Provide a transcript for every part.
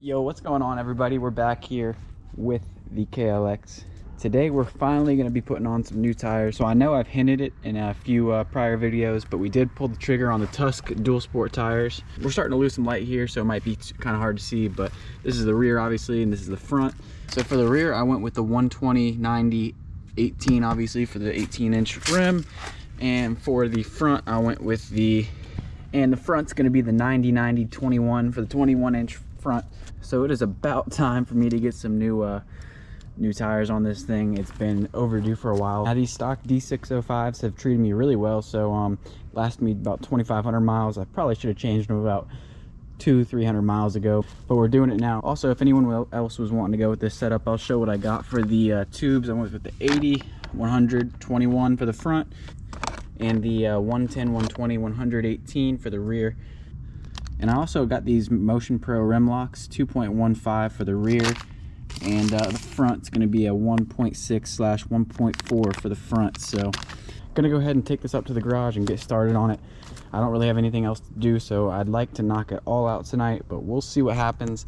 Yo, what's going on, everybody? We're back here with the KLX. Today we're finally going to be putting on some new tires. So I know I've hinted it in a few prior videos, but we did pull the trigger on the Tusk dual sport tires. We're starting to lose some light here, so it might be kind of hard to see, but this is the rear obviously and this is the front. So for the rear I went with the 120/90/18 obviously for the 18-inch rim, and for the front I went with the front's going to be the 90/90/21 for the 21-inch front. So it is about time for me to get some new tires on this thing. It's been overdue for a while. Now these stock D605s have treated me really well, so lasted me about 2,500 miles. I probably should have changed them about 200-300 miles ago, but we're doing it now. Also, if anyone else was wanting to go with this setup, I'll show what I got for the tubes. I went with the 80/100/21 for the front and the 110/120/118 for the rear. And I also got these Motion Pro rim locks, 2.15 for the rear, and the front's going to be a 1.6/1.4 for the front. So I'm going to go ahead and take this up to the garage and get started on it. I don't really have anything else to do, so I'd like to knock it all out tonight, but we'll see what happens.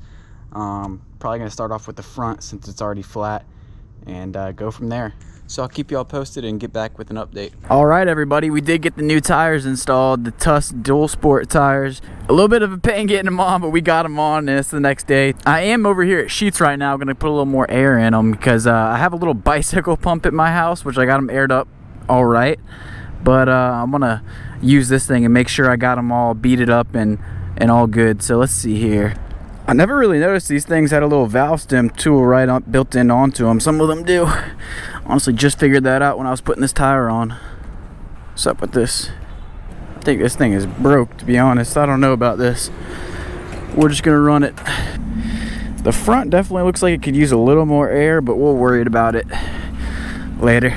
Probably going to start off with the front since it's already flat, and go from there. So I'll keep you all posted and get back with an update. All right, everybody, we did get the new tires installed, the Tusk dual sport tires. A little bit of a pain getting them on, but we got them on, and it's the next day. I am over here at Sheets right now, gonna put a little more air in them because I have a little bicycle pump at my house, which I got them aired up all right. But I'm gonna use this thing and make sure I got them all beaded up and all good. So let's see here. I never really noticed these things had a little valve stem tool right up built in onto them. Some of them do. Honestly, just figured that out when I was putting this tire on. What's up with this? I think this thing is broke, to be honest. I don't know about this. We're just gonna run it. The front definitely looks like it could use a little more air, but we'll worry about it later.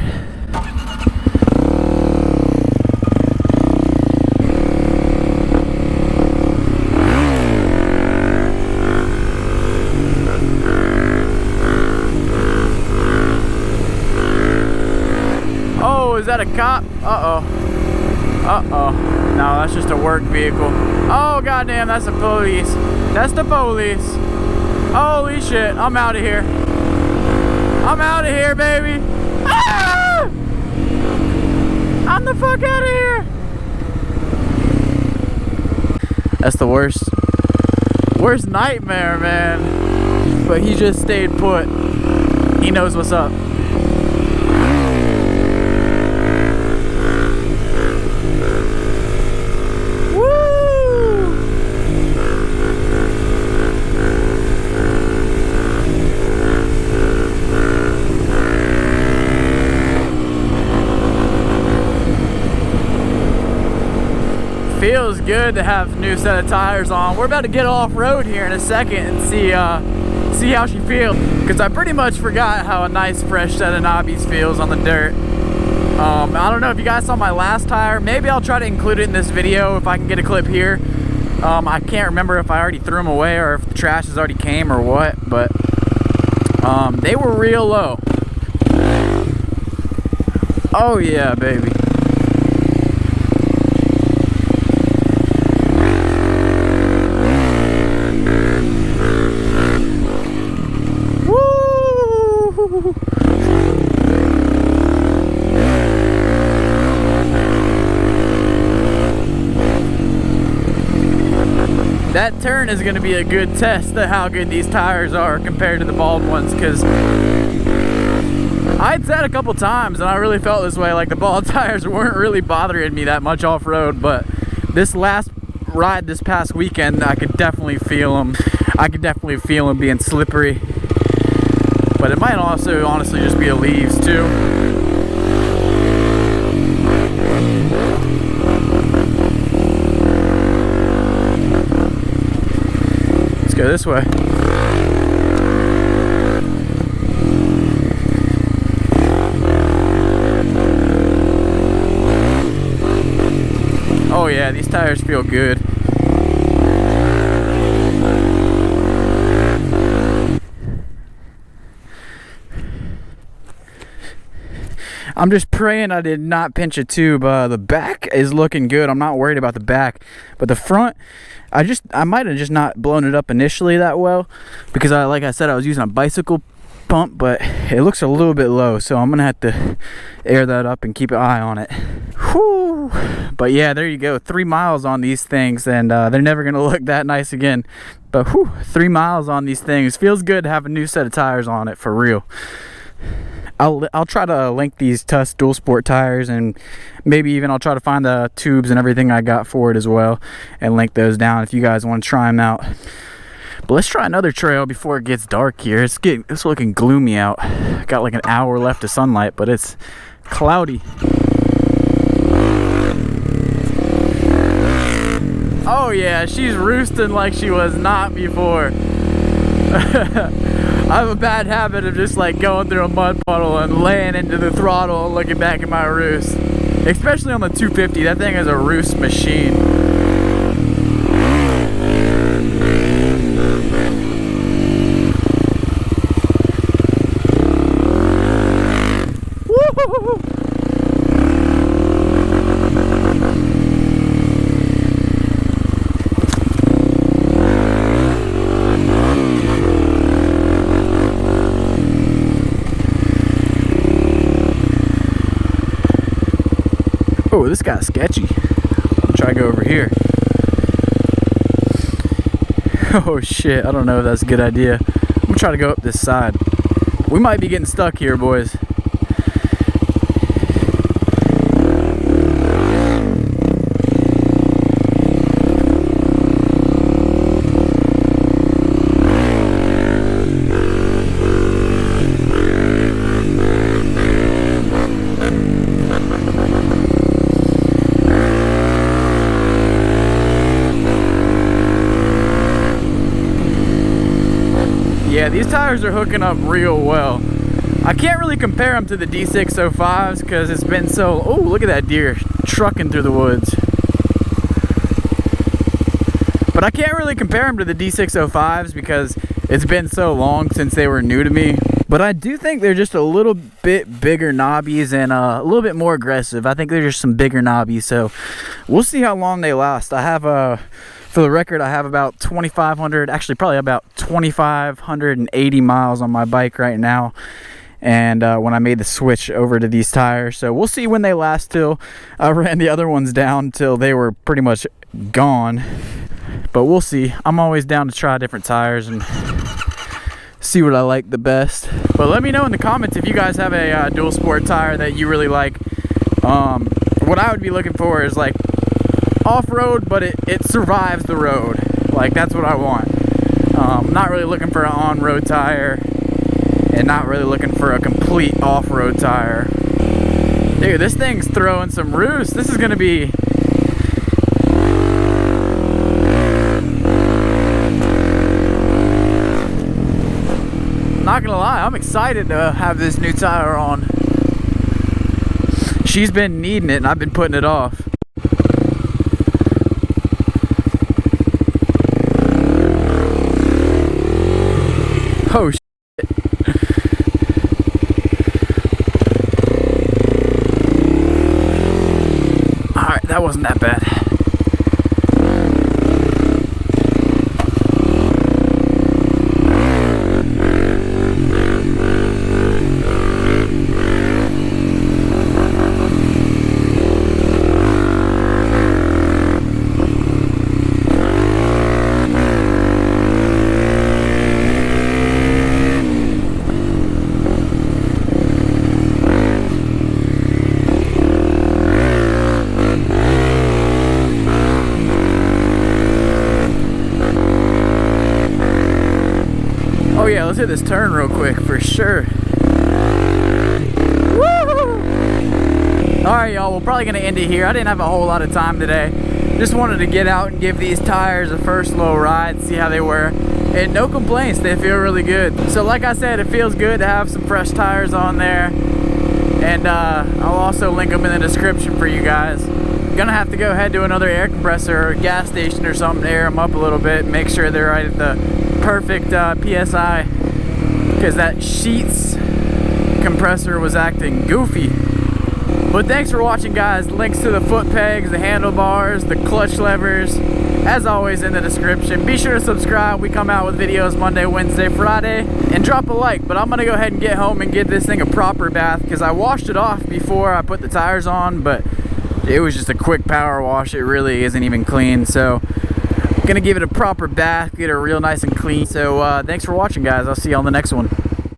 Is that a cop? Uh-oh. Uh-oh. No, that's just a work vehicle. Oh, goddamn, that's the police. That's the police. Holy shit, I'm out of here. I'm out of here, baby. Ah! I'm the fuck out of here. That's the worst nightmare, man. But he just stayed put. He knows what's up. Feels good to have a new set of tires on. We're about to get off-road here in a second and see how she feels, because I pretty much forgot how a nice fresh set of knobbies feels on the dirt. I don't know if you guys saw my last tire. Maybe I'll try to include it in this video if I can get a clip here. I can't remember if I already threw them away or if the trash has already came or what, but they were real low. Oh yeah, baby. That turn is going to be a good test of how good these tires are compared to the bald ones, because I'd said a couple times and I really felt this way, like the bald tires weren't really bothering me that much off-road, but this last ride this past weekend I could definitely feel them. I could definitely feel them being slippery, but it might also honestly just be the leaves too. Go this way. Oh yeah, these tires feel good. I'm just praying I did not pinch a tube. The back is looking good. I'm not worried about the back, but the front, I might have just not blown it up initially that well, because like I said, I was using a bicycle pump, but it looks a little bit low, so I'm gonna have to air that up and keep an eye on it. Whew. But yeah, there you go, 3 miles on these things, and they're never gonna look that nice again. But whew, 3 miles on these things feels good to have a new set of tires on it, for real. I'll try to link these Tusk dual sport tires, and maybe even I'll try to find the tubes and everything I got for it as well, and link those down if you guys want to try them out. But let's try another trail before it gets dark here. It's looking gloomy out. Got like an hour left of sunlight, but it's cloudy. Oh yeah, she's roosting like she was not before. I have a bad habit of just like going through a mud puddle and laying into the throttle and looking back at my roost. Especially on the 250, that thing is a roost machine. Woo! Oh, this guy's sketchy. I'll try to go over here. Oh shit, I don't know if that's a good idea. I'm gonna try to go up this side. We might be getting stuck here, boys. Yeah, these tires are hooking up real well. I can't really compare them to the D605s because it's been so... Oh, look at that deer trucking through the woods. But I can't really compare them to the D605s because it's been so long since they were new to me. But I do think they're just a little bit bigger knobbies and a little bit more aggressive. I think they're just some bigger knobbies, so we'll see how long they last. I have for the record, I have about 2,500, actually probably about 2,580 miles on my bike right now. And when I made the switch over to these tires, so we'll see when they last till. I ran the other ones down till they were pretty much gone, but we'll see. I'm always down to try different tires and see what I like the best. But let me know in the comments if you guys have a dual sport tire that you really like. What I would be looking for is like off-road, but it survives the road. Like, that's what I want. I'm not really looking for an on-road tire, and not really looking for a complete off-road tire. Dude, this thing's throwing some roost. This is gonna be... Not gonna lie, I'm excited to have this new tire on. She's been needing it and I've been putting it off. Oh shit. Alright, that wasn't that bad. Oh yeah, let's hit this turn real quick for sure. Woo! Alright y'all, we're probably gonna end it here. I didn't have a whole lot of time today. Just wanted to get out and give these tires a first little ride, see how they were. And no complaints, they feel really good. So like I said, it feels good to have some fresh tires on there. And I'll also link them in the description for you guys. Gonna have to go ahead to another air compressor or gas station or something to air them up a little bit, make sure they're right at the perfect PSI, because that Sheets compressor was acting goofy. But thanks for watching, guys. Links to the foot pegs, the handlebars, the clutch levers, as always, in the description. Be sure to subscribe. We come out with videos Monday, Wednesday, Friday. And drop a like. But I'm going to go ahead and get home and give this thing a proper bath, because I washed it off before I put the tires on, but it was just a quick power wash. It really isn't even clean. So I'm going to give it a proper bath, get it real nice and clean. So thanks for watching, guys. I'll see you on the next one.